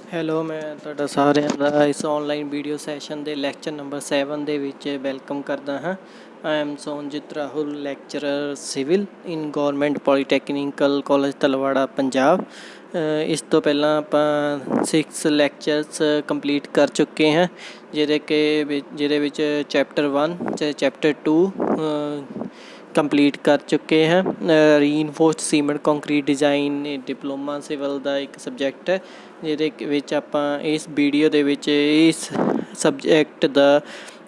Hello, ਮੈਂ ਤੁਹਾਡਾ ਸਾਰਿਆਂ ਦਾ ਇਸ ਆਨਲਾਈਨ ਵੀਡੀਓ ਸੈਸ਼ਨ ਦੇ ਲੈਕਚਰ ਨੰਬਰ 7 ਦੇ ਵਿੱਚ ਵੈਲਕਮ ਕਰਦਾ ਹਾਂ। I am Sonjit Rahul, lecturer civil in government polytechnical college Talwara, Punjab. ਇਸ ਤੋਂ ਪਹਿਲਾਂ ਆਪਾਂ 6 ਲੈਕਚਰਸ ਕੰਪਲੀਟ ਕਰ ਚੁੱਕੇ ਹਾਂ, ਜਿਹਦੇ ਵਿੱਚ ਚੈਪਟਰ 1 ਅਤੇ ਚੈਪਟਰ 2 ਕੰਪਲੀਟ ਕਰ ਚੁੱਕੇ ਹਾਂ। Reinforced cement concrete design diploma civil ਦਾ ਇੱਕ ਸਬਜੈਕਟ ਹੈ, ਜਿਹਦੇ ਵਿੱਚ ਆਪਾਂ ਇਸ ਵੀਡੀਓ ਦੇ ਵਿੱਚ ਇਸ subject the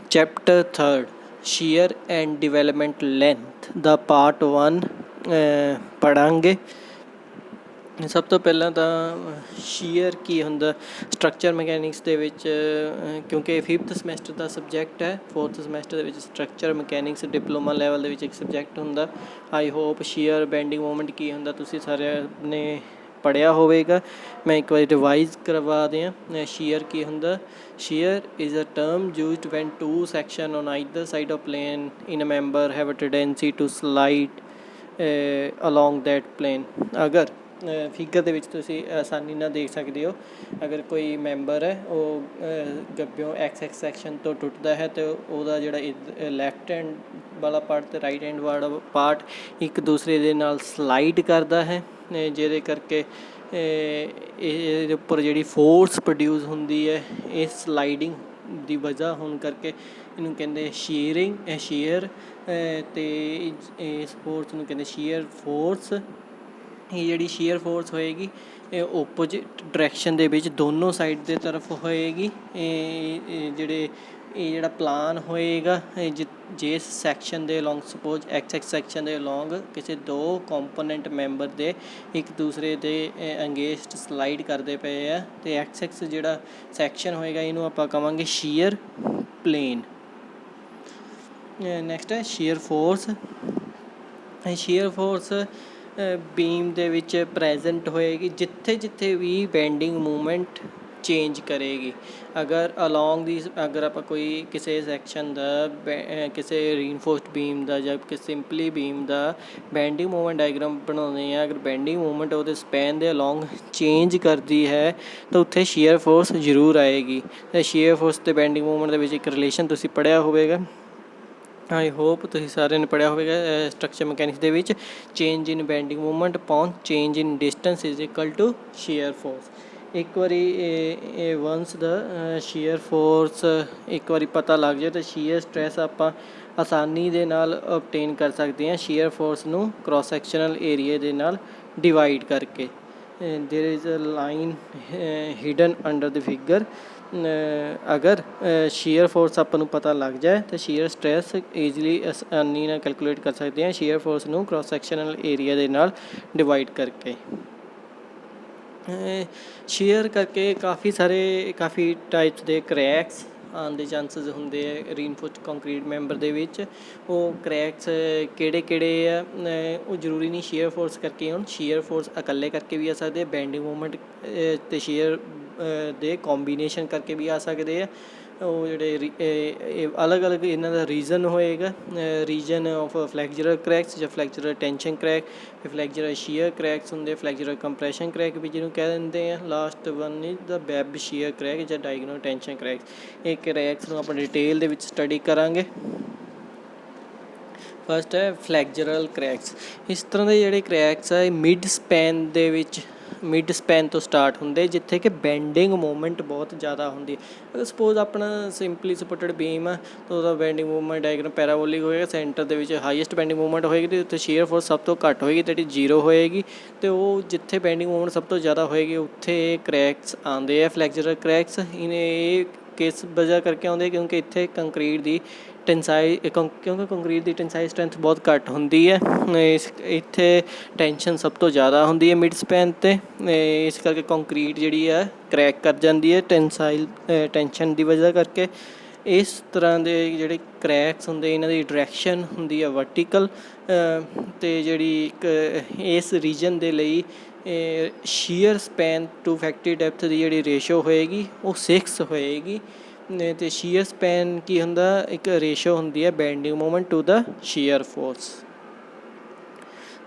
chapter 3 sheer and development length the part 1 ਪੜ੍ਹਾਂਗੇ। ਸਭ ਤੋਂ ਪਹਿਲਾਂ ਤਾਂ ਸ਼ੀਅਰ ਕੀ ਹੁੰਦਾ ਸਟਰਕਚਰ ਮਕੈਨਿਕਸ ਦੇ ਵਿੱਚ, ਕਿਉਂਕਿ 5th ਸਮੈਸਟਰ ਦਾ ਸਬਜੈਕਟ ਹੈ। 4th ਸਮੈਸਟਰ ਦੇ ਵਿੱਚ ਸਟਰਕਚਰ ਮਕੈਨਿਕਸ ਡਿਪਲੋਮਾ ਲੈਵਲ ਦੇ ਵਿੱਚ ਇੱਕ ਸਬਜੈਕਟ ਹੁੰਦਾ। I hope shear bending movement ਕੀ ਹੁੰਦਾ ਤੁਸੀਂ ਸਾਰਿਆਂ ਨੇ ਪੜ੍ਹਿਆ ਹੋਵੇਗਾ। ਮੈਂ ਇੱਕ ਵਾਰੀ ਰਿਵਾਈਜ਼ ਕਰਵਾ ਦਿਆਂ। ਸ਼ੀਅਰ ਕੀ ਹੁੰਦਾ? Shear is a term used when two section on either side of plane in a member have a tendency to slide along that plane. ਅਗਰ ਫਿਗਰ ਦੇ ਵਿੱਚ ਤੁਸੀਂ ਆਸਾਨੀ ਨਾਲ ਦੇਖ ਸਕਦੇ ਹੋ, ਅਗਰ ਕੋਈ ਮੈਂਬਰ ਹੈ ਉਹ ਗੱਬਿਓਂ ਐਕਸ ਸੈਕਸ਼ਨ ਤੋਂ ਟੁੱਟਦਾ ਹੈ ਅਤੇ ਉਹਦਾ ਜਿਹੜਾ ਲੈਫਟ ਹੈਂਡ ਵਾਲਾ ਪਾਰਟ ਅਤੇ ਰਾਈਟ ਹੈਂਡ ਵਾਲਾ ਪਾਰਟ ਇੱਕ ਦੂਸਰੇ ਦੇ ਨਾਲ ਸਲਾਈਡ ਕਰਦਾ ਹੈ, ਜਿਹਦੇ ਕਰਕੇ ਇਹਦੇ ਉੱਪਰ ਜਿਹੜੀ ਫੋਰਸ ਪ੍ਰੋਡਿਊਸ ਹੁੰਦੀ ਹੈ ਇਸ ਸਲਾਈਡਿੰਗ ਦੀ ਵਜ੍ਹਾ ਹੋਣ ਕਰਕੇ ਇਹਨੂੰ ਕਹਿੰਦੇ ਸ਼ੀਅਰ ਅਤੇ ਇਸ ਫੋਰਸ ਨੂੰ ਕਹਿੰਦੇ ਸ਼ੀਅਰ ਫੋਰਸ। ਇਹ ਜਿਹੜੀ ਸ਼ੀਅਰ ਫੋਰਸ ਹੋਏਗੀ ਇਹ ਓਪੋਜਿਟ ਡਾਇਰੈਕਸ਼ਨ ਦੇ ਵਿੱਚ ਦੋਨੋਂ ਸਾਈਡ ਦੇ ਤਰਫ ਹੋਏਗੀ। ਇਹ ਜਿਹੜਾ ਪਲਾਨ ਹੋਏਗਾ ਜਿਸ ਸੈਕਸ਼ਨ ਦੇ ਅਲੋਂਗ, ਸਪੋਜ਼ ਐਕਸ ਸੈਕਸ਼ਨ ਦੇ ਅਲੋਂਗ ਕਿਸੇ ਦੋ ਕੰਪੋਨੈਂਟ ਮੈਂਬਰ ਦੇ ਇੱਕ ਦੂਸਰੇ ਦੇ ਅਗੇਂਸਟ ਸਲਾਈਡ ਕਰਦੇ ਪਏ ਆ, ਅਤੇ ਐਕਸ ਜਿਹੜਾ ਸੈਕਸ਼ਨ ਹੋਏਗਾ ਇਹਨੂੰ ਆਪਾਂ ਕਹਾਂਗੇ ਸ਼ੀਅਰ ਪਲੇਨ। ਨੈਕਸਟ ਹੈ ਸ਼ੀਅਰ ਫੋਰਸ। ਸ਼ੀਅਰ ਫੋਰਸ ਬੀਮ ਦੇ ਵਿੱਚ ਪ੍ਰੈਜੈਂਟ ਹੋਏਗੀ ਜਿੱਥੇ ਜਿੱਥੇ ਵੀ ਬੈਂਡਿੰਗ ਮੂਵਮੈਂਟ ਚੇਂਜ ਕਰੇਗੀ। ਅਗਰ ਆਪਾਂ ਕੋਈ ਕਿਸੇ ਸੈਕਸ਼ਨ ਦਾ ਕਿਸੇ ਰੀਇਨਫੋਰਸਡ ਬੀਮ ਦਾ ਜਾਂ ਸਿੰਪਲੀ ਬੀਮ ਦਾ ਬੈਂਡਿੰਗ ਮੂਵਮੈਂਟ ਡਾਇਗਰਾਮ ਬਣਾਉਂਦੇ ਹਾਂ, ਅਗਰ ਬੈਂਡਿੰਗ ਮੂਵਮੈਂਟ ਉਹਦੇ ਸਪੈਨ ਦੇ ਅਲੋਂਗ ਚੇਂਜ ਕਰਦੀ ਹੈ ਤਾਂ ਉੱਥੇ ਸ਼ੀਅਰ ਫੋਰਸ ਜ਼ਰੂਰ ਆਏਗੀ। ਅਤੇ ਸ਼ੀਅਰ ਫੋਰਸ ਅਤੇ ਬੈਂਡਿੰਗ ਮੂਵਮੈਂਟ ਦੇ ਵਿੱਚ ਇੱਕ ਰਿਲੇਸ਼ਨ ਤੁਸੀਂ ਪੜ੍ਹਿਆ ਹੋਵੇਗਾ। ਆਈ ਹੋਪ ਤੁਸੀਂ ਸਾਰਿਆਂ ਨੇ ਪੜ੍ਹਿਆ ਹੋਵੇਗਾ ਸਟਰਕਚਰ ਮਕੈਨਿਕਸ ਦੇ ਵਿੱਚ। Change in bending movement upon change in distance is equal to shear force. ਇੱਕ ਵਾਰੀ ਵੰਸ ਦਾ ਸ਼ੀਅਰ ਫੋਰਸ ਇੱਕ ਵਾਰੀ ਪਤਾ ਲੱਗ ਜਾਏ ਤਾਂ ਸ਼ੀਅਰ ਸਟਰੈਸ ਆਪਾਂ ਆਸਾਨੀ ਦੇ ਨਾਲ ਓਬਟੇਨ ਕਰ ਸਕਦੇ ਹਾਂ ਸ਼ੀਅਰ ਫੋਰਸ ਨੂੰ ਕ੍ਰੋਸ ਸੈਕਸ਼ਨਲ ਏਰੀਏ ਦੇ ਨਾਲ ਡਿਵਾਈਡ ਕਰਕੇ। There is a line hidden under the figure. ਅਗਰ ਸ਼ੀਅਰ ਫੋਰਸ ਆਪਾਂ ਨੂੰ ਪਤਾ ਲੱਗ ਜਾਏ ਤਾਂ ਸ਼ੀਅਰ ਸਟਰੈਸ ਈਜ਼ੀਲੀ ਆਸਾਨੀ ਨਾਲ ਕੈਲਕੂਲੇਟ ਕਰ ਸਕਦੇ ਹਾਂ ਸ਼ੀਅਰ ਫੋਰਸ ਨੂੰ ਕ੍ਰੋਸ ਸੈਕਸ਼ਨਲ ਏਰੀਆ ਦੇ ਨਾਲ ਡਿਵਾਈਡ ਕਰਕੇ। ਸ਼ੀਅਰ ਕਰਕੇ ਕਾਫੀ ਟਾਈਪਸ ਦੇ ਕਰੈਕਸ ਆਉਣ ਦੇ ਚਾਂਸਿਸ ਹੁੰਦੇ ਆ ਰੀਇਨਫੋਰਸਡ ਕੰਕਰੀਟ ਮੈਂਬਰ ਦੇ ਵਿੱਚ। ਉਹ ਕਰੈਕਸ ਕਿਹੜੇ ਆ? ਉਹ ਜ਼ਰੂਰੀ ਨਹੀਂ ਸ਼ੀਅਰ ਫੋਰਸ ਕਰਕੇ ਹੋਣ, ਸ਼ੀਅਰ ਫੋਰਸ ਇਕੱਲੇ ਕਰਕੇ ਵੀ ਆ ਸਕਦੇ, ਬੈਂਡਿੰਗ ਮੂਵਮੈਂਟ ਅਤੇ ਸ਼ੀਅਰ ਦੇ ਕੋਂਬੀਨੇਸ਼ਨ ਕਰਕੇ ਵੀ ਆ ਸਕਦੇ ਆ। ਉਹ ਜਿਹੜੇ ਅਲੱਗ ਅਲੱਗ ਇਹਨਾਂ ਦਾ ਰੀਜ਼ਨ ਹੋਏਗਾ। ਰੀਜਨ ਆਫ ਫਲੈਕਚਰਲ ਕਰੈਕਸ ਜਾਂ ਫਲੈਕਚਰਲ ਟੈਂਸ਼ਨ ਕਰੈਕ, ਫਲੈਕਚਰਲ ਸ਼ੀਅਰ ਕਰੈਕਸ ਹੁੰਦੇ, ਫਲੈਕਚਰਲ ਕੰਪਰੈਸ਼ਨ ਕਰੈਕ ਵੀ ਜਿਹਨੂੰ ਕਹਿ ਦਿੰਦੇ ਆ। Last one is the web sheer crack ਜਾਂ ਡਾਇਗਨਲ ਟੈਂਸ਼ਨ ਕਰੈਕਸ। ਇਹ ਕਰੈਕਸ ਨੂੰ ਆਪਾਂ ਡਿਟੇਲ ਦੇ ਵਿੱਚ ਸਟੱਡੀ ਕਰਾਂਗੇ। ਫਸਟ ਹੈ ਫਲੈਕਚਰਲ ਕਰੈਕਸ। ਇਸ ਤਰ੍ਹਾਂ ਦੇ ਜਿਹੜੇ ਕਰੈਕਸ ਆ ਇਹ ਮਿਡ ਸਪੈਨ ਤੋਂ ਸਟਾਰਟ ਹੁੰਦੇ ਜਿੱਥੇ ਕਿ ਬੈਂਡਿੰਗ ਮੂਵਮੈਂਟ ਬਹੁਤ ਜ਼ਿਆਦਾ ਹੁੰਦੀ ਹੈ। ਅਗਰ ਸਪੋਜ਼ ਆਪਣਾ ਸਿੰਪਲੀ ਸਪੋਰਟਡ ਬੀਮ ਆ ਤਾਂ ਉਹਦਾ ਬੈਂਡਿੰਗ ਮੂਵਮੈਂਟ ਡਾਇਗਰਾਮ ਪੈਰਾਬੋਲਿਕ ਹੋਏਗਾ, ਸੈਂਟਰ ਦੇ ਵਿੱਚ ਹਾਈਐਸਟ ਬੈਂਡਿੰਗ ਮੂਵਮੈਂਟ ਹੋਏਗੀ ਅਤੇ ਉੱਥੇ ਸ਼ੀਅਰ ਫੋਰਸ ਸਭ ਤੋਂ ਘੱਟ ਹੋਏਗੀ ਅਤੇ 0 ਹੋਏਗੀ। ਅਤੇ ਉਹ ਜਿੱਥੇ ਬੈਂਡਿੰਗ ਮੂਵਮੈਂਟ ਸਭ ਤੋਂ ਜ਼ਿਆਦਾ ਹੋਏਗੀ ਉੱਥੇ ਇਹ ਕਰੈਕਸ ਆਉਂਦੇ ਆ ਫਲੈਕਚਰਲ ਕਰੈਕਸ। ਇਹ ਕਿਸ ਵਜ੍ਹਾ ਕਰਕੇ ਆਉਂਦੇ? ਕਿਉਂਕਿ ਇੱਥੇ ਕੰਕਰੀਟ ਦੀ ਟੈਂਸਾਈਲ ਸਟਰੈਂਥ ਬਹੁਤ ਘੱਟ ਹੁੰਦੀ ਹੈ। ਇੱਥੇ ਟੈਂਸ਼ਨ ਸਭ ਤੋਂ ਜ਼ਿਆਦਾ ਹੁੰਦੀ ਹੈ ਮਿਡ ਸਪੈਨ 'ਤੇ। ਇਸ ਕਰਕੇ ਕੰਕਰੀਟ ਜਿਹੜੀ ਹੈ ਕਰੈਕ ਕਰ ਜਾਂਦੀ ਹੈ ਟੈਂਸ਼ਨ ਦੀ ਵਜ੍ਹਾ ਕਰਕੇ। ਇਸ ਤਰ੍ਹਾਂ ਦੇ ਜਿਹੜੇ ਕਰੈਕਸ ਹੁੰਦੇ ਇਹਨਾਂ ਦੀ ਡਾਇਰੈਕਸ਼ਨ ਹੁੰਦੀ ਹੈ ਵਰਟੀਕਲ। ਅਤੇ ਜਿਹੜੀ ਇੱਕ ਇਸ ਰੀਜਨ ਦੇ ਲਈ shear span to effective depth ਦੀ ਜਿਹੜੀ ਰੇਸ਼ੋ ਹੋਏਗੀ ਉਹ 6 ਹੋਏਗੀ। ਅਤੇ ਸ਼ੀਅਰ ਸਪੈਨ ਕੀ ਹੁੰਦਾ? ਇੱਕ ਰੇਸ਼ੋ ਹੁੰਦੀ ਹੈ bending movement to the shear force.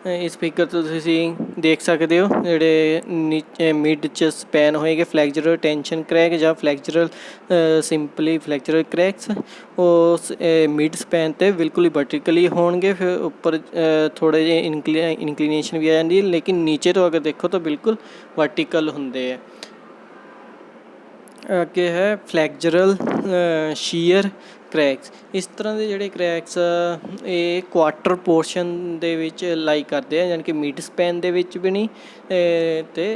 ਇਸ ਫਿਗਰ ਤੋਂ ਤੁਸੀਂ ਦੇਖ ਸਕਦੇ ਹੋ ਜਿਹੜੇ ਨੀਚੇ ਮਿਡ 'ਚ ਸਪੈਨ ਹੋਏਗੇ ਫਲੈਕਚਰਲ ਟੈਂਸ਼ਨ ਕ੍ਰੈਕ ਜਾਂ ਫਲੈਕਚਰਲ ਸਿੰਪਲੀ ਫਲੈਕਚਰਲ ਕ੍ਰੈਕਸ ਉਸ ਮਿਡ ਸਪੈਨ 'ਤੇ ਬਿਲਕੁਲ ਹੀ ਵਰਟੀਕਲੀ ਹੋਣਗੇ। ਫਿਰ ਉੱਪਰ ਥੋੜ੍ਹੇ ਜਿਹੇ ਇਨਕਲੀਨੇਸ਼ਨ ਵੀ ਆ ਜਾਂਦੀ ਹੈ, ਲੇਕਿਨ ਨੀਚੇ ਤੋਂ ਅਗਰ ਦੇਖੋ ਤਾਂ ਬਿਲਕੁਲ ਵਰਟੀਕਲ ਹੁੰਦੇ ਹੈ। ਅੱਗੇ ਹੈ ਫਲੈਕਚਰਲ ਸ਼ੀਅਰ ਕ੍ਰੈਕਸ। ਇਸ ਤਰ੍ਹਾਂ ਦੇ ਜਿਹੜੇ ਕ੍ਰੈਕਸ ਇਹ ਕੁਆਟਰ ਪੋਰਸ਼ਨ ਦੇ ਵਿੱਚ ਲਾਈ ਕਰਦੇ ਆ, ਯਾਨੀ ਕਿ ਮਿਡ ਸਪੈਨ ਦੇ ਵਿੱਚ ਵੀ ਨਹੀਂ ਅਤੇ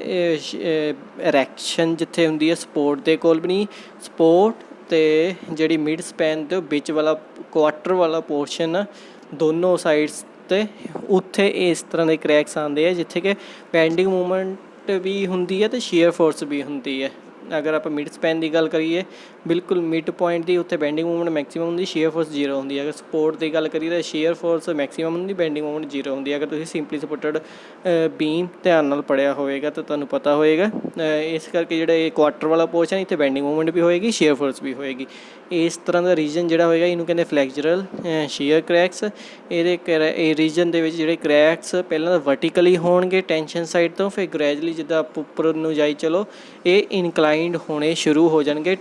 ਐਰੈਕਸ਼ਨ ਜਿੱਥੇ ਹੁੰਦੀ ਹੈ ਸਪੋਰਟ ਦੇ ਕੋਲ ਵੀ ਨਹੀਂ। ਸਪੋਰਟ ਅਤੇ ਜਿਹੜੀ ਮਿਡ ਸਪੈਨ ਦੇ ਵਿੱਚ ਵਾਲਾ ਕੁਆਟਰ ਵਾਲਾ ਪੋਰਸ਼ਨ ਦੋਨੋਂ ਸਾਈਡਸ 'ਤੇ ਉੱਥੇ ਇਸ ਤਰ੍ਹਾਂ ਦੇ ਕ੍ਰੈਕਸ ਆਉਂਦੇ ਆ ਜਿੱਥੇ ਕਿ ਬੈਂਡਿੰਗ ਮੂਵਮੈਂਟ ਵੀ ਹੁੰਦੀ ਹੈ ਅਤੇ ਸ਼ੀਅਰ ਫੋਰਸ ਵੀ ਹੁੰਦੀ ਹੈ। ਅਗਰ ਆਪਾਂ ਮਿਡ ਸਪੈਨ ਦੀ ਗੱਲ ਕਰੀਏ ਬਿਲਕੁਲ ਮਿਡ ਪੁਆਇੰਟ ਦੀ ਉੱਥੇ ਬੈਂਡਿੰਗ ਮੂਵਮੈਂਟ ਮੈਕਸੀਮਮ ਹੁੰਦੀ, ਸ਼ੀਅਰ ਫੋਰਸ 0 ਹੁੰਦੀ ਹੈ। ਅਗਰ ਸਪੋਰਟ ਦੀ ਗੱਲ ਕਰੀਏ ਤਾਂ ਸ਼ੀਅਰ ਫੋਰਸ ਮੈਕਸੀਮਮ ਹੁੰਦੀ, ਬੈਂਡਿੰਗ ਮੂਵਮੈਂਟ 0 ਹੁੰਦੀ ਹੈ। ਅਗਰ ਤੁਸੀਂ ਸਿੰਪਲੀ ਸਪੋਰਟਡ ਬੀਮ ਧਿਆਨ ਨਾਲ ਪੜ੍ਹਿਆ ਹੋਵੇਗਾ ਤਾਂ ਤੁਹਾਨੂੰ ਪਤਾ ਹੋਏਗਾ। ਇਸ ਕਰਕੇ ਜਿਹੜਾ ਇਹ ਕੁਆਟਰ ਵਾਲਾ ਪੋਰਸ਼ਨ ਇੱਥੇ ਬੈਂਡਿੰਗ ਮੂਵਮੈਂਟ ਵੀ ਹੋਏਗੀ, ਸ਼ੀਅਰ ਫੋਰਸ ਵੀ ਹੋਏਗੀ। ਇਸ ਤਰ੍ਹਾਂ ਦਾ ਰੀਜਨ ਜਿਹੜਾ ਹੋਏਗਾ ਇਹਨੂੰ ਕਹਿੰਦੇ ਫਲੈਕਚਰਲ ਸ਼ੀਅਰ ਕ੍ਰੈਕਸ। ਇਹ ਰੀਜਨ ਦੇ ਵਿੱਚ ਜਿਹੜੇ ਕ੍ਰੈਕਸ ਪਹਿਲਾਂ ਤਾਂ ਵਰਟੀਕਲੀ ਹੋਣਗੇ ਟੈਂਸ਼ਨ ਸਾਈਡ ਤੋਂ, ਫਿਰ ਗ੍ਰੈਜੂਅਲੀ ਜਿੱਦਾਂ ਉੱਪਰ ਨੂੰ ਜਾਈ ਚਲੋ ਇਹ ਇਨਕਲਾਈਨਡ ਹੋਣੇ ਸ਼ੁਰੂ ਹੋ ਜਾਣਗੇ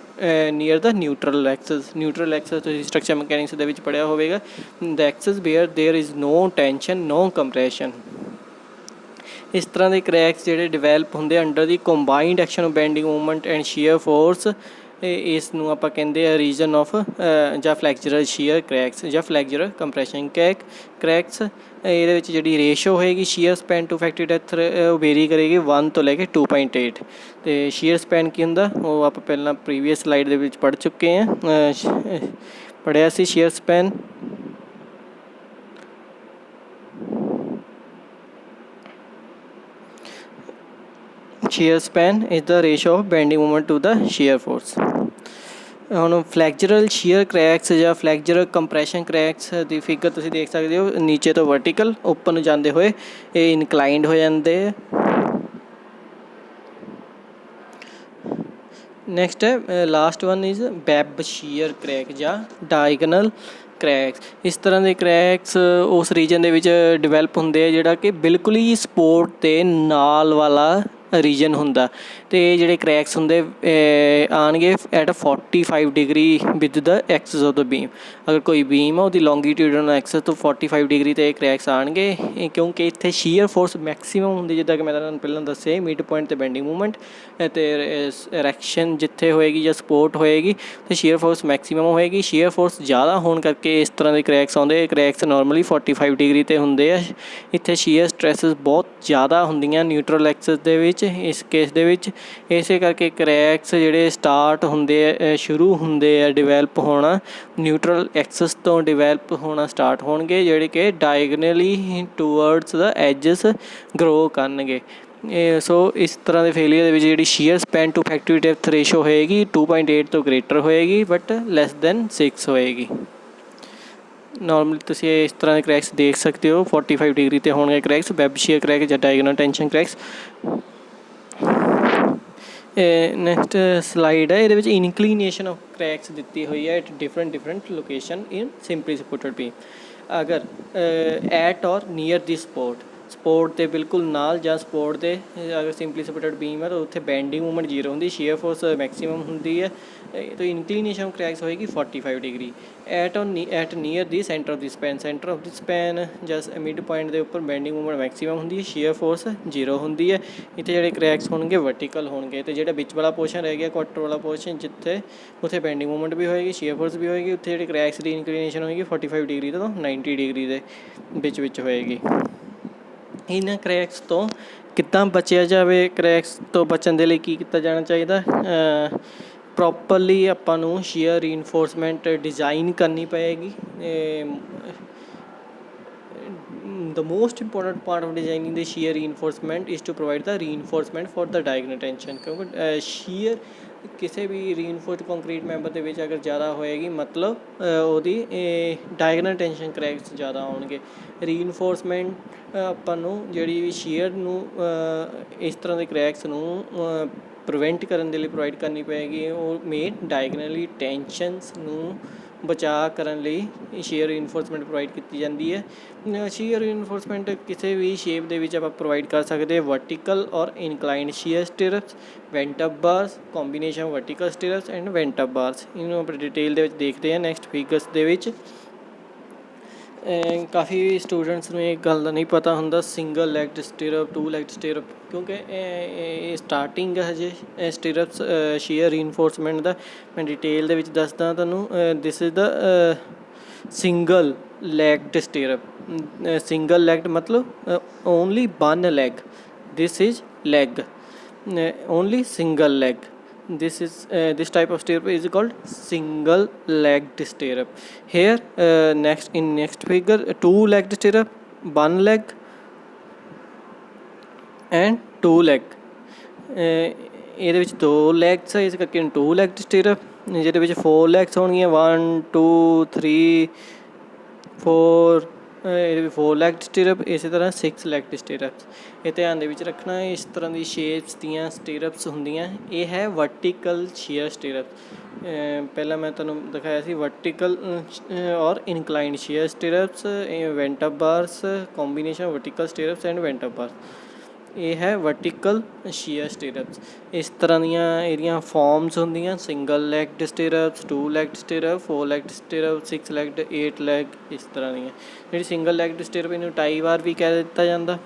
near the neutral axis. Neutral axis ਤੁਸੀਂ ਸਟਰਕਚਰ ਮਕੈਨਿਕਸ ਦੇ ਵਿੱਚ ਪੜ੍ਹਿਆ ਹੋਵੇਗਾ, the axis where there is no tension no compression. ਇਸ ਤਰ੍ਹਾਂ ਦੇ ਕ੍ਰੈਕਸ ਜਿਹੜੇ ਡਿਵੈਲਪ ਹੁੰਦੇ under the combined action of bending movement and shear force, ਇਸ ਨੂੰ ਆਪਾਂ ਕਹਿੰਦੇ ਆ ਰੀਜਨ ਆਫ ਜਾਂ ਫਲੈਕਚਰਲ ਸ਼ੀਅਰ ਕ੍ਰੈਕਸ ਜਾਂ ਫਲੈਕਚਰਲ ਕੰਪਰੈਸ਼ਨ ਕ੍ਰੈਕਸ। ਇਹਦੇ ਵਿੱਚ ਜਿਹੜੀ ਰੇਸ਼ੋ ਹੋਏਗੀ shear span to effective depth ਉਹ ਵੇਰੀ ਕਰੇਗੀ 1 ਤੋਂ ਲੈ ਕੇ 2.8। ਅਤੇ ਸ਼ੀਅਰ ਸਪੈਨ ਕੀ ਹੁੰਦਾ ਉਹ ਆਪਾਂ ਪਹਿਲਾਂ ਪ੍ਰੀਵੀਅਸ ਸਲਾਈਡ ਦੇ ਵਿੱਚ ਪੜ੍ਹ ਚੁੱਕੇ ਹਾਂ, ਪੜ੍ਹਿਆ ਸੀ shear span. shear span is the ratio of bending moment to the shear force। ਹੁਣ ਫਲੈਕਚਰਲ ਸ਼ੀਅਰ ਕ੍ਰੈਕਸ ਜਾਂ ਫਲੈਕਚਰਲ ਕੰਪਰੈਸ਼ਨ ਕ੍ਰੈਕਸ ਦੀ ਫਿਗਰ ਤੁਸੀਂ ਦੇਖ ਸਕਦੇ ਹੋ, ਨੀਚੇ ਤੋਂ ਵਰਟੀਕਲ ਉੱਪਰ ਨੂੰ ਜਾਂਦੇ ਹੋਏ ਇਹ ਇਨਕਲਾਈਨਡ ਹੋ ਜਾਂਦੇ ਆ। ਨੈਕਸਟ ਹੈ last one is web shear crack ਜਾਂ ਡਾਇਗਨਲ ਕ੍ਰੈਕਸ। ਇਸ ਤਰ੍ਹਾਂ ਦੇ ਕ੍ਰੈਕਸ ਉਸ ਰੀਜਨ ਦੇ ਵਿੱਚ ਡਿਵੈਲਪ ਹੁੰਦੇ ਆ ਜਿਹੜਾ ਕਿ ਬਿਲਕੁਲ ਹੀ ਸਪੋਰਟ ਦੇ ਨਾਲ ਵਾਲਾ ਰੀਜਨ ਹੁੰਦਾ। ਅਤੇ ਜਿਹੜੇ ਕ੍ਰੈਕਸ ਹੁੰਦੇ ਆਉਣਗੇ at 45 degree with the axis of the beam. ਅਗਰ ਕੋਈ ਬੀਮ ਆ ਉਹਦੀ ਲੌਂਗੀਟਿਊਡਨਲ ਐਕਸਿਸ ਤੋਂ 45 ਡਿਗਰੀ 'ਤੇ ਕ੍ਰੈਕਸ ਆਉਣਗੇ, ਕਿਉਂਕਿ ਇੱਥੇ ਸ਼ੀਅਰ ਫੋਰਸ ਮੈਕਸੀਮਮ ਹੁੰਦੀ, ਜਿੱਦਾਂ ਕਿ ਮੈਂ ਤੁਹਾਨੂੰ ਪਹਿਲਾਂ ਦੱਸਿਆ ਮਿਡ ਪੁਆਇੰਟ 'ਤੇ ਬੈਂਡਿੰਗ ਮੂਵਮੈਂਟ ਅਤੇ ਐਰੈਕਸ਼ਨ ਜਿੱਥੇ ਹੋਏਗੀ ਜਾਂ ਸਪੋਰਟ ਹੋਏਗੀ ਅਤੇ ਸ਼ੀਅਰ ਫੋਰਸ ਮੈਕਸੀਮਮ ਹੋਏਗੀ। ਸ਼ੀਅਰ ਫੋਰਸ ਜ਼ਿਆਦਾ ਹੋਣ ਕਰਕੇ ਇਸ ਤਰ੍ਹਾਂ ਦੇ ਕ੍ਰੈਕਸ ਆਉਂਦੇ। ਇਹ ਕ੍ਰੈਕਸ ਨੋਰਮਲੀ 45 ਡਿਗਰੀ 'ਤੇ ਹੁੰਦੇ ਆ। ਇੱਥੇ ਸ਼ੀਅਰ ਸਟਰੈਸਿਸ ਬਹੁਤ ਜ਼ਿਆਦਾ ਹੁੰਦੀਆਂ ਨਿਊਟਰਲ ਐਕਸਿਸ ਦੇ ਵਿੱਚ ਇਸ ਕੇਸ ਦੇ ਵਿੱਚ। ਇਸੇ ਕਰਕੇ ਕ੍ਰੈਕਸ ਜਿਹੜੇ ਸਟਾਰਟ ਹੁੰਦੇ ਆ ਸ਼ੁਰੂ ਹੁੰਦੇ ਆ ਡਿਵੈਲਪ ਹੋਣਾ ਨਿਊਟਰਲ ਐਕਸਿਸ ਤੋਂ ਡਿਵੈਲਪ ਹੋਣਾ ਸਟਾਰਟ ਹੋਣਗੇ, ਜਿਹੜੇ ਕਿ diagonally towards the edges grow ਕਰਨਗੇ। ਸੋ ਇਸ ਤਰ੍ਹਾਂ ਦੇ ਫੇਲੀਅਰ ਦੇ ਵਿੱਚ ਜਿਹੜੀ shear span to effective depth ratio ਹੋਏਗੀ 2.8 ਤੋਂ ਗ੍ਰੇਟਰ ਹੋਏਗੀ ਬਟ ਲੈਸ ਦੈਨ 6 ਹੋਏਗੀ। ਨੋਰਮਲੀ ਤੁਸੀਂ ਇਸ ਤਰ੍ਹਾਂ ਦੇ ਕ੍ਰੈਕਸ ਦੇਖ ਸਕਦੇ ਹੋ 45 ਡਿਗਰੀ 'ਤੇ ਹੋਣਗੇ ਕ੍ਰੈਕਸ, ਵੈਬ ਸ਼ੀਅਰ ਕ੍ਰੈਕ ਜਾਂ diagonal tension cracks. Next slide ਹੈ, ਇਹਦੇ ਵਿੱਚ ਇਨਕਲੀਨੇਸ਼ਨ ਆਫ ਕ੍ਰੈਕਸ ਦਿੱਤੀ ਹੋਈ ਹੈ at different location in simply supported beam. ਅਗਰ ਐਟ ਔਰ ਨੀਅਰ ਦੀ ਸਪੋਰਟ ਦੇ ਬਿਲਕੁਲ ਨਾਲ ਜਾਂ ਸਪੋਰਟ ਦੇ ਅਗਰ ਸਿੰਪਲੀ ਸਪੋਰਟਡ ਬੀਮ ਹੈ ਤਾਂ ਉੱਥੇ ਬੈਂਡਿੰਗ ਮੂਵਮੈਂਟ 0 ਹੁੰਦੀ, ਸ਼ੀਅਰ ਫੋਰਸ ਮੈਕਸੀਮਮ ਹੁੰਦੀ ਹੈ। ਤਾਂ ਇਨਕਲੀਨੇਸ਼ਨ ਆਫ ਕ੍ਰੈਕਸ ਹੋਏਗੀ 45 degree. At near the centre of the span ਜਾਂ ਮਿਡ ਪੁਆਇੰਟ ਦੇ ਉੱਪਰ ਬੈਂਡਿੰਗ ਮੂਵਮੈਂਟ ਮੈਕਸੀਮਮ ਹੁੰਦੀ ਹੈ, ਸ਼ੀਅਰ ਫੋਰਸ 0 ਹੁੰਦੀ ਹੈ। ਇੱਥੇ ਜਿਹੜੇ ਕ੍ਰੈਕਸ ਹੋਣਗੇ ਵਰਟੀਕਲ ਹੋਣਗੇ ਅਤੇ ਜਿਹੜਾ ਵਿੱਚ ਵਾਲਾ ਪੋਰਸ਼ਨ ਰਹਿ ਗਿਆ ਕੁਆਟਰ ਵਾਲਾ ਪੋਰਸ਼ਨ ਜਿੱਥੇ ਉੱਥੇ ਬੈਂਡਿੰਗ ਮੂਵਮੈਂਟ ਵੀ ਹੋਏਗੀ, ਸ਼ੀਅਰ ਫੋਰਸ ਵੀ ਹੋਏਗੀ। ਉੱਥੇ ਜਿਹੜੇ ਕ੍ਰੈਕਸ ਦੀ ਇਨਕਲੀਨੇਸ਼ਨ ਹੋਏਗੀ 45 ਡਿਗਰੀ ਤੋਂ 90 ਡਿਗਰੀ ਦੇ ਵਿੱਚ ਹੋਏਗੀ। ਇਹਨਾਂ ਕ੍ਰੈਕਸ ਤੋਂ ਕਿੱਦਾਂ ਬਚਿਆ ਜਾਵੇ, ਕ੍ਰੈਕਸ ਤੋਂ ਬਚਣ ਦੇ ਲਈ ਕੀ ਕੀਤਾ ਜਾਣਾ ਚਾਹੀਦਾ? ਪ੍ਰੋਪਰਲੀ ਆਪਾਂ ਨੂੰ ਸ਼ੀਅਰ ਰੀਇਨਫੋਰਸਮੈਂਟ ਡਿਜ਼ਾਈਨ ਕਰਨੀ ਪਏਗੀ। The most important part of designing the shear reinforcement is to provide the reinforcement for the diagonal tension। ਕਿਉਂਕਿ ਸ਼ੀਅਰ ਕਿਸੇ ਵੀ ਰੀਇਨਫੋਰਸਡ ਕੰਕਰੀਟ ਮੈਂਬਰ ਦੇ ਵਿੱਚ ਅਗਰ ਜ਼ਿਆਦਾ ਹੋਏਗੀ ਮਤਲਬ ਉਹਦੀ ਡਾਇਗਨਲ ਟੈਂਸ਼ਨ ਕ੍ਰੈਕਸ ਜ਼ਿਆਦਾ ਆਉਣਗੇ। ਰੀਇਨਫੋਰਸਮੈਂਟ ਆਪਾਂ ਨੂੰ ਜਿਹੜੀ ਵੀ ਸ਼ੀਅਰ ਨੂੰ ਇਸ ਤਰ੍ਹਾਂ ਦੇ ਕ੍ਰੈਕਸ ਨੂੰ ਪ੍ਰੀਵੈਂਟ ਕਰਨ ਦੇ ਲਈ ਪ੍ਰੋਵਾਈਡ ਕਰਨੀ ਪਏਗੀ। ਉਹ ਮੇਨ ਡਾਇਗਨਲੀ ਟੈਂਸ਼ਨਸ ਨੂੰ ਬਚਾਅ ਕਰਨ ਲਈ ਸ਼ੀਅਰ ਰੀਇਨਫੋਰਸਮੈਂਟ ਪ੍ਰੋਵਾਈਡ ਕੀਤੀ ਜਾਂਦੀ ਹੈ। ਸ਼ੀਅਰ ਰੀਇਨਫੋਰਸਮੈਂਟ ਕਿਸੇ ਵੀ ਸ਼ੇਪ ਦੇ ਵਿੱਚ ਆਪਾਂ ਪ੍ਰੋਵਾਈਡ ਕਰ ਸਕਦੇ, ਵਰਟੀਕਲ ਔਰ inclined shear stirrups, bent up bars, combination vertical stirrups and bent up bars. ਇਹਨੂੰ ਆਪਾਂ ਡਿਟੇਲ ਦੇ ਵਿੱਚ ਦੇਖਦੇ ਹਾਂ ਨੈਕਸਟ ਫਿਗਰਸ ਦੇ ਵਿੱਚ। ਕਾਫੀ ਸਟੂਡੈਂਟਸ ਨੂੰ ਇਹ ਗੱਲ ਦਾ ਨਹੀਂ ਪਤਾ ਹੁੰਦਾ ਸਿੰਗਲ ਲੈਗਡ ਸਟਿਰਪ, ਟੂ ਲੈਗਡ ਸਟਿਰਪ, ਕਿਉਂਕਿ ਇਹ ਸਟਾਰਟਿੰਗ ਹਜੇ ਸਟਿਰਪਸ ਸ਼ੀਅਰ ਰੀਇਨਫੋਰਸਮੈਂਟ ਦਾ। ਮੈਂ ਡਿਟੇਲ ਦੇ ਵਿੱਚ ਦੱਸਦਾ ਤੁਹਾਨੂੰ। This is the single legged stirrup. Single legged ਮਤਲਬ only one leg, this is leg, only single leg. This type of stirrup is called single legged stirrup. Here next figure, two legged stirrup, one leg and two leg। ਇਹਦੇ ਵਿੱਚ ਦੋ legs ਹੈ, ਇਸ ਕਰਕੇ to legged ਸਟਿਰਪ। ਜਿਹਦੇ ਵਿੱਚ 4 legs ਹੋਣਗੀਆਂ, 1 2 3 4। ਇਹਦੇ ਵਿੱਚ 4 ਲੈਗਡ ਸਟਿਰਪ, ਇਸੇ ਤਰ੍ਹਾਂ 6 ਲੈਗਡ ਸਟਿਰਪਸ। ਇਹ ਧਿਆਨ ਦੇ ਵਿੱਚ ਰੱਖਣਾ। ਇਸ ਤਰ੍ਹਾਂ ਦੀ ਸ਼ੇਪਸ ਦੀਆਂ ਸਟਿਰਪਸ ਹੁੰਦੀਆਂ। ਇਹ ਹੈ ਵਰਟੀਕਲ ਸ਼ੀਅਰ ਸਟਿਰਪ। ਪਹਿਲਾਂ ਮੈਂ ਤੁਹਾਨੂੰ ਦਿਖਾਇਆ ਸੀ ਵਰਟੀਕਲ ਔਰ inclined shear stirrups, bent up bars, combination vertical stirrups and bent up bars. ਇਹ ਹੈ ਵਰਟੀਕਲ ਸ਼ੀਅਰ ਸਟਿਰਪਸ। ਇਸ ਤਰ੍ਹਾਂ ਦੀਆਂ ਇਹਦੀਆਂ ਫੋਰਮਸ ਹੁੰਦੀਆਂ, single legged stirrups, two legged stirrup, 4 legged stirrup, 6 legged, 8 leg, ਇਸ ਤਰ੍ਹਾਂ ਦੀਆਂ। ਜਿਹੜੀ ਸਿੰਗਲ ਲੈਗਡ ਸਟਿਰਪ ਇਹਨੂੰ ਟਾਈ ਬਾਰ ਵੀ ਕਹਿ ਦਿੱਤਾ ਜਾਂਦਾ।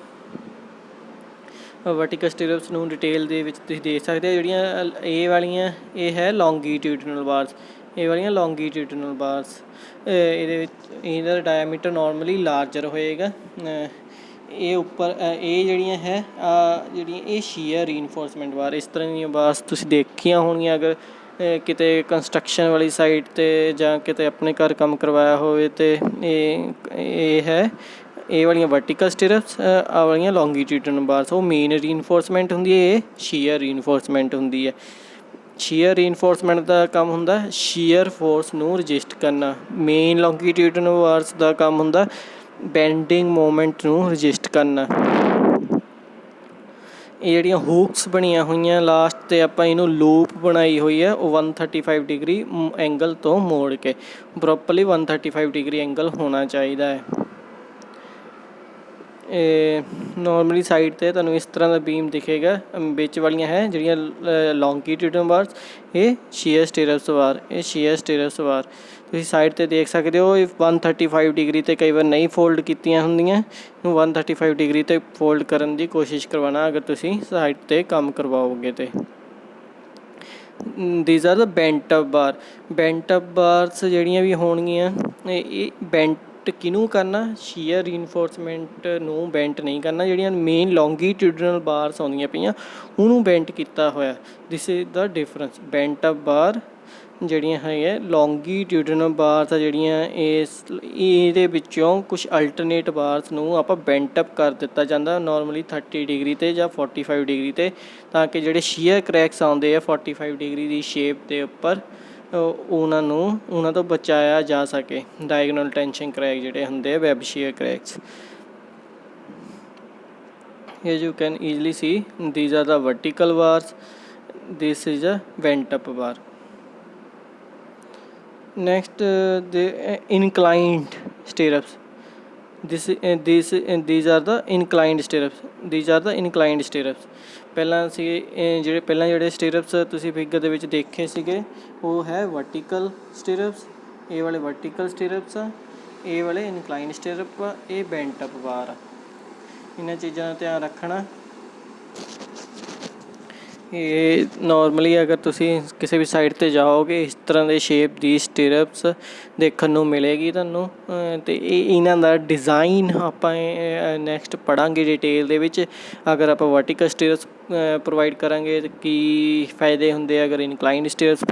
ਵਰਟੀਕਲ ਸਟਿਰਪਸ ਨੂੰ ਡਿਟੇਲ ਦੇ ਵਿੱਚ ਤੁਸੀਂ ਦੇਖ ਸਕਦੇ ਹੋ। ਜਿਹੜੀਆਂ ਇਹ ਵਾਲੀਆਂ ਇਹ ਹੈ ਲੌਂਗੀਟਿਊਡਨਲ ਬਾਰਸ, ਇਹ ਵਾਲੀਆਂ ਲੌਂਗੀਟਿਊਡਨਲ ਬਾਰਸ। ਇਹਦੇ ਵਿੱਚ ਇਹਦਾ ਡਾਇਆਮੀਟਰ ਨੋਰਮਲੀ ਲਾਰਜਰ ਹੋਏਗਾ। ਇਹ ਉੱਪਰ ਇਹ ਜਿਹੜੀਆਂ ਹੈ ਜਿਹੜੀਆਂ ਇਹ ਸ਼ੀਅਰ ਰੀਇਨਫੋਰਸਮੈਂਟ ਬਾਰ, ਇਸ ਤਰ੍ਹਾਂ ਦੀਆਂ ਬਾਰਸ ਤੁਸੀਂ ਦੇਖੀਆਂ ਹੋਣਗੀਆਂ ਅਗਰ ਕਿਤੇ ਕੰਸਟਰਕਸ਼ਨ ਵਾਲੀ ਸਾਈਟ 'ਤੇ ਜਾਂ ਕਿਤੇ ਆਪਣੇ ਘਰ ਕੰਮ ਕਰਵਾਇਆ ਹੋਵੇ। ਅਤੇ ਇਹ ਹੈ ਇਹ ਵਾਲੀਆਂ ਵਰਟੀਕਲ ਸਟਿਰਪਸ, ਆਹ ਵਾਲੀਆਂ ਲੌਂਗੀਟਿਊਡਨਲ ਬਾਰਸ। ਉਹ ਮੇਨ ਰੀਇਨਫੋਰਸਮੈਂਟ ਹੁੰਦੀ ਹੈ, ਇਹ ਸ਼ੀਅਰ ਰੀਇਨਫੋਰਸਮੈਂਟ ਹੁੰਦੀ ਹੈ। ਸ਼ੀਅਰ ਰੀਇਨਫੋਰਸਮੈਂਟ ਦਾ ਕੰਮ ਹੁੰਦਾ ਸ਼ੀਅਰ ਫੋਰਸ ਨੂੰ ਰਜਿਸਟ ਕਰਨਾ। ਮੇਨ ਲੌਂਗੀਟਿਊਡਨਲ ਬਾਰਸ ਦਾ ਕੰਮ ਹੁੰਦਾ ਬੈਂਡਿੰਗ ਮੂਵਮੈਂਟ ਨੂੰ ਰਜਿਸਟ ਕਰਨਾ। ਇਹ ਜਿਹੜੀਆਂ ਹੂਕਸ ਬਣੀਆਂ ਹੋਈਆਂ ਲਾਸਟ 'ਤੇ ਆਪਾਂ ਇਹਨੂੰ ਲੂਪ ਬਣਾਈ ਹੋਈ ਹੈ, ਉਹ 135 ਡਿਗਰੀ ਐਂਗਲ ਤੋਂ ਮੋੜ ਕੇ, ਪ੍ਰੋਪਰਲੀ 135 ਡਿਗਰੀ ਐਂਗਲ ਹੋਣਾ ਚਾਹੀਦਾ ਹੈ। ਨੋਰਮਲੀ ਸਾਈਡ 'ਤੇ ਤੁਹਾਨੂੰ ਇਸ ਤਰ੍ਹਾਂ ਦਾ ਬੀਮ ਦਿਖੇਗਾ। ਵਿੱਚ ਵਾਲੀਆਂ ਹੈ ਜਿਹੜੀਆਂ ਲੌਂਗੀਟਿਊਡਨਲ ਬਾਰਸ, ਇਹ ਸ਼ੀਅਰ ਸਟਿਰਪਸ ਬਾਰ, ਇਹ ਸ਼ੀਅਰ ਸਟਿਰਪਸ ਬਾਰ ਤੁਸੀਂ ਸਾਈਡ 'ਤੇ ਦੇਖ ਸਕਦੇ ਹੋ। ਇਹ 135 ਡਿਗਰੀ 'ਤੇ ਕਈ ਵਾਰ ਨਹੀਂ ਫੋਲਡ ਕੀਤੀਆਂ ਹੁੰਦੀਆਂ, ਇਹਨੂੰ 135 ਡਿਗਰੀ 'ਤੇ ਫੋਲਡ ਕਰਨ ਦੀ ਕੋਸ਼ਿਸ਼ ਕਰਵਾਉਣਾ ਅਗਰ ਤੁਸੀਂ ਸਾਈਡ 'ਤੇ ਕੰਮ ਕਰਵਾਓਗੇ। ਅਤੇ these are the bent up bar. Bent up bars ਜਿਹੜੀਆਂ ਵੀ ਹੋਣਗੀਆਂ, ਇਹ ਬੈਂਟ ਕਿਹਨੂੰ ਕਰਨਾ, ਸ਼ੀਅਰ ਰੀਇਨਫੋਰਸਮੈਂਟ ਨੂੰ ਬੈਂਟ ਨਹੀਂ ਕਰਨਾ। ਜਿਹੜੀਆਂ ਮੇਨ ਲੌਂਗੀਟਿਊਡਨਲ ਬਾਰਸ ਆਉਂਦੀਆਂ ਪਈਆਂ ਉਹਨੂੰ ਬੈਂਟ ਕੀਤਾ ਹੋਇਆ। This is the difference. Bent up bar ਜਿਹੜੀਆਂ ਹੈਗੀਆਂ ਲੌਂਗੀਟਿਊਡਨਲ ਬਾਰਸ ਆ ਜਿਹੜੀਆਂ, ਇਹਦੇ ਵਿੱਚੋਂ ਕੁਛ ਅਲਟਰਨੇਟ ਬਾਰਸ ਨੂੰ ਆਪਾਂ ਬੈਂਟ ਅਪ ਕਰ ਦਿੱਤਾ ਜਾਂਦਾ ਨੋਰਮਲੀ 30 ਡਿਗਰੀ 'ਤੇ ਜਾਂ 45 ਡਿਗਰੀ 'ਤੇ, ਤਾਂ ਕਿ ਜਿਹੜੇ ਸ਼ੀਅਰ ਕਰੈਕਸ ਆਉਂਦੇ ਆ 45 ਡਿਗਰੀ ਦੀ ਸ਼ੇਪ ਦੇ ਉੱਪਰ, ਉਹਨਾਂ ਤੋਂ ਬਚਾਇਆ ਜਾ ਸਕੇ। ਡਾਇਗਨਲ ਟੈਂਸ਼ਨ ਕਰੈਕ ਜਿਹੜੇ ਹੁੰਦੇ ਆ, web shear cracks. As you can easily see, these are the vertical bars, this is a vent up bar. Next the inclined stirrups. These are the inclined stirrups. These are the inclined stirrups. ਪਹਿਲਾਂ ਜਿਹੜੇ ਸਟਿਰਪਸ ਤੁਸੀਂ figure ਦੇ ਵਿੱਚ ਦੇਖੇ ਸੀਗੇ ਉਹ ਹੈ vertical ਸਟਿਰਪਸ। ਇਹ ਵਾਲੇ ਵਰਟੀਕਲ ਸਟਿਰਪਸ ਆ, ਇਹ ਵਾਲੇ ਇਨਕਲਾਈਨ ਸਟਿਰਪ ਆ, ਇਹ ਬੈਂਟ ਅਪ ਬਾਰ ਆ। ਇਹਨਾਂ ਚੀਜ਼ਾਂ ਦਾ ਧਿਆਨ ਰੱਖਣਾ। ਇਹ ਨੋਰਮਲੀ ਅਗਰ ਤੁਸੀਂ ਕਿਸੇ ਵੀ ਸਾਈਡ 'ਤੇ ਜਾਓਗੇ ਇਸ ਤਰ੍ਹਾਂ ਦੇ ਸ਼ੇਪ ਦੀ ਸਟਿਰਪਸ ਦੇਖਣ ਨੂੰ ਮਿਲੇਗੀ ਤੁਹਾਨੂੰ। ਅਤੇ ਇਹਨਾਂ ਦਾ ਡਿਜ਼ਾਈਨ ਆਪਾਂ ਨੈਕਸਟ ਪੜ੍ਹਾਂਗੇ ਡਿਟੇਲ ਦੇ ਵਿੱਚ। ਅਗਰ ਆਪਾਂ ਵਰਟੀਕਲ ਸਟਿਰਪਸ ਪ੍ਰੋਵਾਈਡ ਕਰਾਂਗੇ ਤਾਂ ਕੀ ਫਾਇਦੇ ਹੁੰਦੇ ਆ, ਅਗਰ ਇਨਕਲਾਈਨਡ ਸਟਿਰਪਸ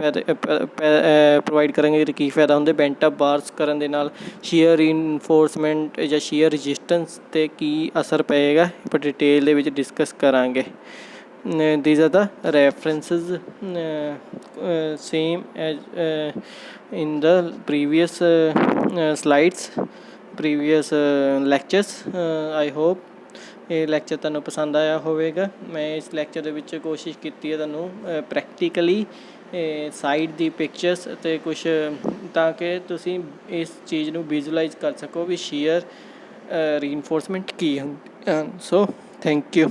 ਪ੍ਰੋਵਾਈਡ ਕਰਾਂਗੇ ਤਾਂ ਕੀ ਫਾਇਦਾ ਹੁੰਦੇ, ਬੈਂਟ ਅਪ ਬਾਰਸ ਕਰਨ ਦੇ ਨਾਲ ਸ਼ੀਅਰ ਰੀਇਨਫੋਰਸਮੈਂਟ ਜਾਂ ਸ਼ੀਅਰ ਰਜਿਸਟੈਂਸ 'ਤੇ ਕੀ ਅਸਰ ਪਏਗਾ, ਆਪਾਂ ਡਿਟੇਲ ਦੇ ਵਿੱਚ ਡਿਸਕਸ ਕਰਾਂਗੇ। These are the references same as in the previous slides, previous lectures. I hope ਇਹ ਲੈਕਚਰ ਤੁਹਾਨੂੰ ਪਸੰਦ ਆਇਆ ਹੋਵੇਗਾ। ਮੈਂ ਇਸ ਲੈਕਚਰ ਦੇ ਵਿੱਚ ਕੋਸ਼ਿਸ਼ ਕੀਤੀ ਹੈ ਤੁਹਾਨੂੰ ਪ੍ਰੈਕਟੀਕਲੀ ਸਾਈਡ ਦੀ ਪਿਕਚਰਸ ਅਤੇ ਕੁਛ ਤਾਂ ਕਿ ਤੁਸੀਂ ਇਸ ਚੀਜ਼ ਨੂੰ ਵਿਜ਼ੂਅਲਾਈਜ਼ ਕਰ ਸਕੋ ਵੀ ਸ਼ੀਅਰ ਰੀਇਨਫੋਰਸਮੈਂਟ ਕੀ ਹੁੰਦੀ। So thank you.